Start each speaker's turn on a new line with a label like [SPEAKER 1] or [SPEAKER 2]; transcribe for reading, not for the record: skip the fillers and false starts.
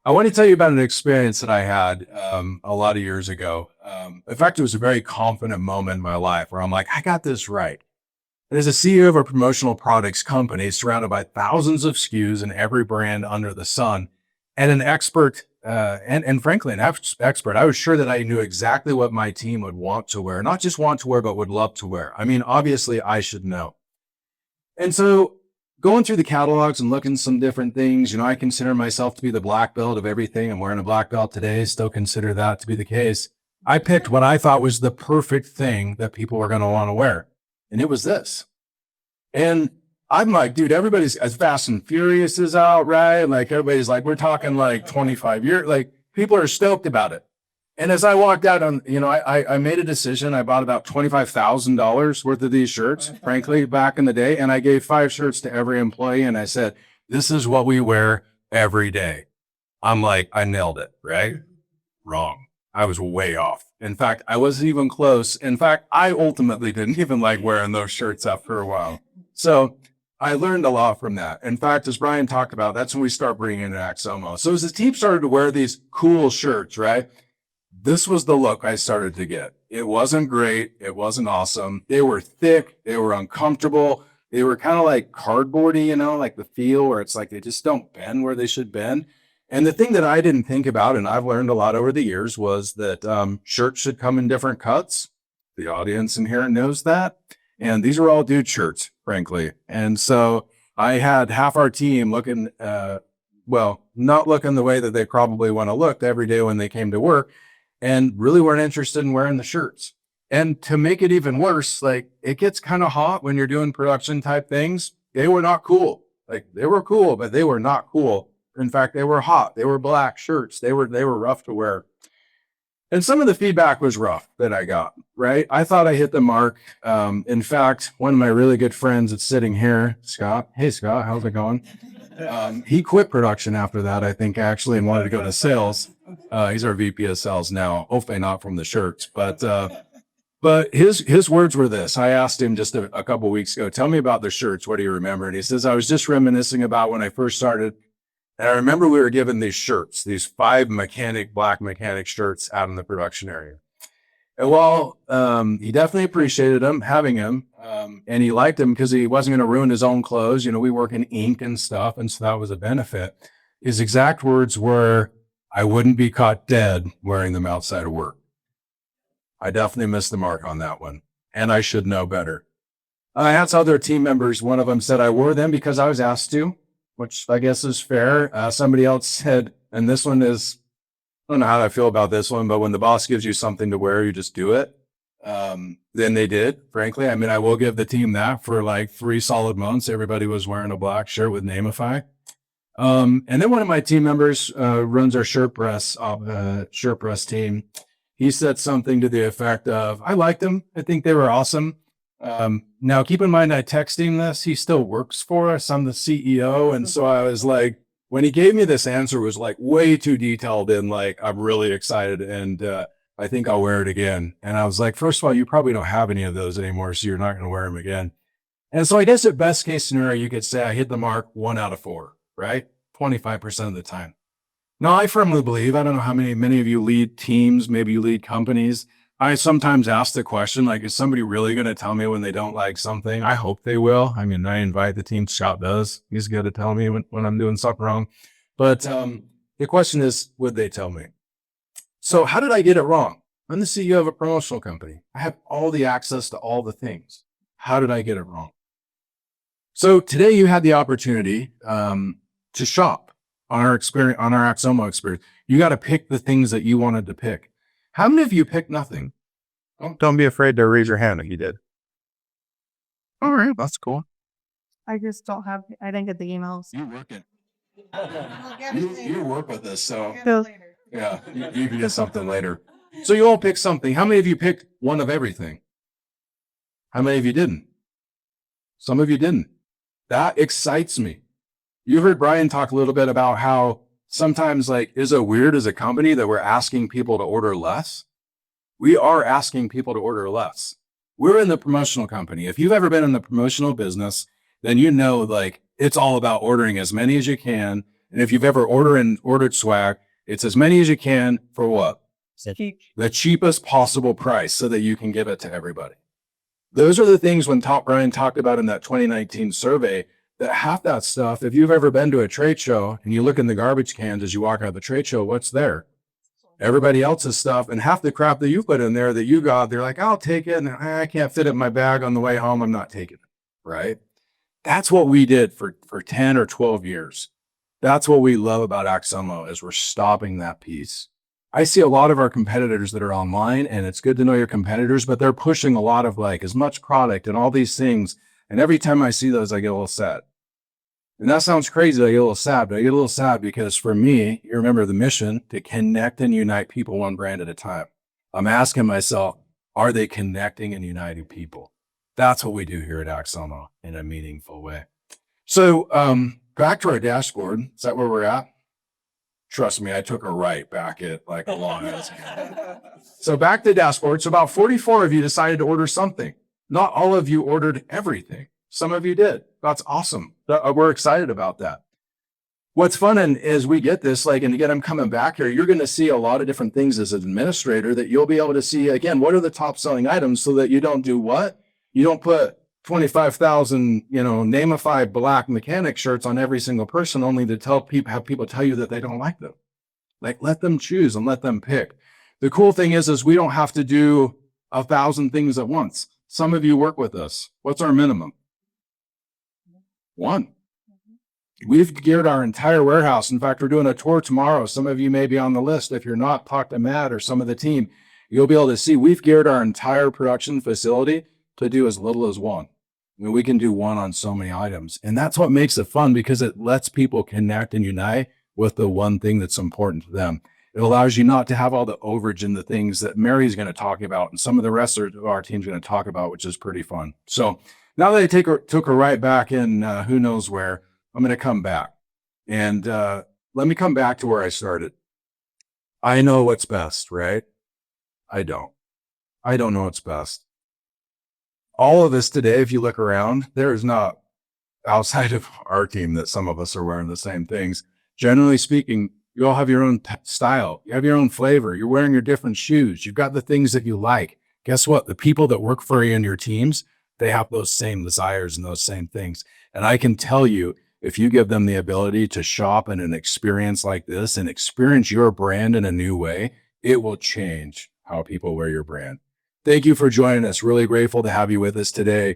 [SPEAKER 1] I want to tell you about an experience that I had a lot of years ago. In fact, it was a very confident moment in my life where I'm like, I got this right. And as a CEO of a promotional products company surrounded by thousands of SKUs and every brand under the sun, and an expert, and frankly, expert, I was sure that I knew exactly what my team would want to wear, not just want to wear, but would love to wear. I mean, obviously, I should know. And so going through the catalogs and looking some different things, I consider myself to be the black belt of everything. I'm wearing a black belt today, still consider that to be the case. I picked what I thought was the perfect thing that people were going to want to wear. And it was this. And I'm like, dude, everybody's as Fast and Furious is out, right? Like everybody's like, we're talking like 25 years, like people are stoked about it. And as I walked out I made a decision. I bought about $25,000 worth of these shirts, frankly, back in the day. And I gave 5 shirts to every employee. And I said, this is what we wear every day. I'm like, I nailed it, right? Wrong. I was way off. In fact, I wasn't even close. In fact, I ultimately didn't even like wearing those shirts after a while. So I learned a lot from that. In fact, as Brian talked about, that's when we start bringing in Axomo. So as the team started to wear these cool shirts, right? This was the look I started to get. It wasn't great. It wasn't awesome. They were thick. They were uncomfortable. They were kind of like cardboardy, like the feel where it's like they just don't bend where they should bend. And the thing that I didn't think about, and I've learned a lot over the years, was that shirts should come in different cuts. The audience in here knows that. And these are all dude shirts, frankly. And so I had half our team looking, not looking the way that they probably want to look every day when they came to work, and really weren't interested in wearing the shirts. And to make it even worse, like it gets kind of hot when you're doing production type things. They were not cool. Like they were cool, but they were not cool. In fact, they were hot. They were black shirts. They were rough to wear. And some of the feedback was rough that I got, right? I thought I hit the mark. In fact, one of my really good friends that's sitting here, Scott. Hey, Scott, how's it going? He quit production after that, I think, actually, and wanted to go to sales. He's our VP of sales now, hopefully not from the shirts. But his words were this. I asked him just a couple of weeks ago, tell me about the shirts. What do you remember? And he says, I was just reminiscing about when I first started. And I remember we were given these shirts, these 5 black mechanic shirts out in the production area. And while he definitely appreciated having them, and he liked them because he wasn't going to ruin his own clothes. We work in ink and stuff, and so that was a benefit. His exact words were, I wouldn't be caught dead wearing them outside of work. I definitely missed the mark on that one, and I should know better. I had some other team members. One of them said I wore them because I was asked to, which I guess is fair. Somebody else said, and this one is, I don't know how I feel about this one, but when the boss gives you something to wear, you just do it. Then they did, frankly. I mean, I will give the team that for like 3 solid months. Everybody was wearing a black shirt with Nameify. And then one of my team members runs our shirt press team. He said something to the effect of, I liked them. I think they were awesome. Now keep in mind, I texted him this. He still works for us. I'm the CEO. And so I was like, when he gave me this answer, it was like way too detailed and like, I'm really excited. And I think I'll wear it again. And I was like, first of all, you probably don't have any of those anymore, so you're not going to wear them again. And so I guess at best case scenario, you could say I hit the mark 1 out of 4, right? 25% of the time. Now, I firmly believe, I don't know how many of you lead teams, maybe you lead companies. I sometimes ask the question, like, is somebody really going to tell me when they don't like something? I hope they will. I mean, I invite the team. Scott does. He's good at telling me when I'm doing something wrong. But the question is, would they tell me? So how did I get it wrong? I'm the CEO of a promotional company. I have all the access to all the things. How did I get it wrong? So today you had the opportunity to shop on our Axomo experience. You got to pick the things that you wanted to pick. How many of you picked nothing?
[SPEAKER 2] Don't be afraid to raise your hand if you did. All right, that's cool.
[SPEAKER 3] I just don't have, I didn't get the emails.
[SPEAKER 1] You work it. You work with this, so yeah, you can get something later. So you all pick something. How many of you picked one of everything? How many of you didn't? Some of you didn't. That excites me. You heard Brian talk a little bit about how sometimes, like, is it weird as a company that we're asking people to order less? We are asking people to order less. We're in the promotional company. If you've ever been in the promotional business, then you know, like, it's all about ordering as many as you can And if you've ever ordered swag, it's as many as you can for what? The cheapest possible price so that you can give it to everybody. Those are the things when Brian talked about in that 2019 survey, that half that stuff, if you've ever been to a trade show and you look in the garbage cans as you walk out of the trade show, what's there? Everybody else's stuff. And half the crap that you put in there that you got, they're like, I'll take it. And I can't fit it in my bag on the way home. I'm not taking it. Right? That's what we did for 10 or 12 years. That's what we love about Axomo, is we're stopping that piece. I see a lot of our competitors that are online, and it's good to know your competitors, but they're pushing a lot of like as much product and all these things. And every time I see those, I get a little sad. And that sounds crazy. I get a little sad, but I get a little sad because for me, you remember the mission to connect and unite people one brand at a time. I'm asking myself, are they connecting and uniting people? That's what we do here at Axomo in a meaningful way. So back to our dashboard. Is that where we're at? Trust me, I took a right back at like a long ass. So back to the dashboard. So about 44 of you decided to order something. Not all of you ordered everything. Some of you did. That's awesome. We're excited about that. What's fun is we get this, like, and again, I'm coming back here, you're going to see a lot of different things as an administrator that you'll be able to see, again, what are the top selling items so that you don't do what? You don't put 25,000, name-ified black mechanic shirts on every single person only to have people tell you that they don't like them. Like, let them choose and let them pick. The cool thing is we don't have to do 1,000 things at once. Some of you work with us. What's our minimum? 1. We've geared our entire warehouse. In fact, we're doing a tour tomorrow. Some of you may be on the list. If you're not, talk to Matt or some of the team. You'll be able to see we've geared our entire production facility to do as little as 1. I mean, we can do 1 on so many items. And that's what makes it fun, because it lets people connect and unite with the one thing that's important to them. It allows you not to have all the overage in the things that Mary's going to talk about and some of the rest of our team's going to talk about, which is pretty fun. So now that I took her right back in who knows where, I'm going to come back. And let me come back to where I started. I know what's best, right? I don't know what's best. All of us today, if you look around, there is not, outside of our team, that some of us are wearing the same things. Generally speaking, you all have your own style. You have your own flavor. You're wearing your different shoes. You've got the things that you like. Guess what? The people that work for you in your teams, they have those same desires and those same things. And I can tell you, if you give them the ability to shop in an experience like this and experience your brand in a new way, it will change how people wear your brand. Thank you for joining us. Really grateful to have you with us today.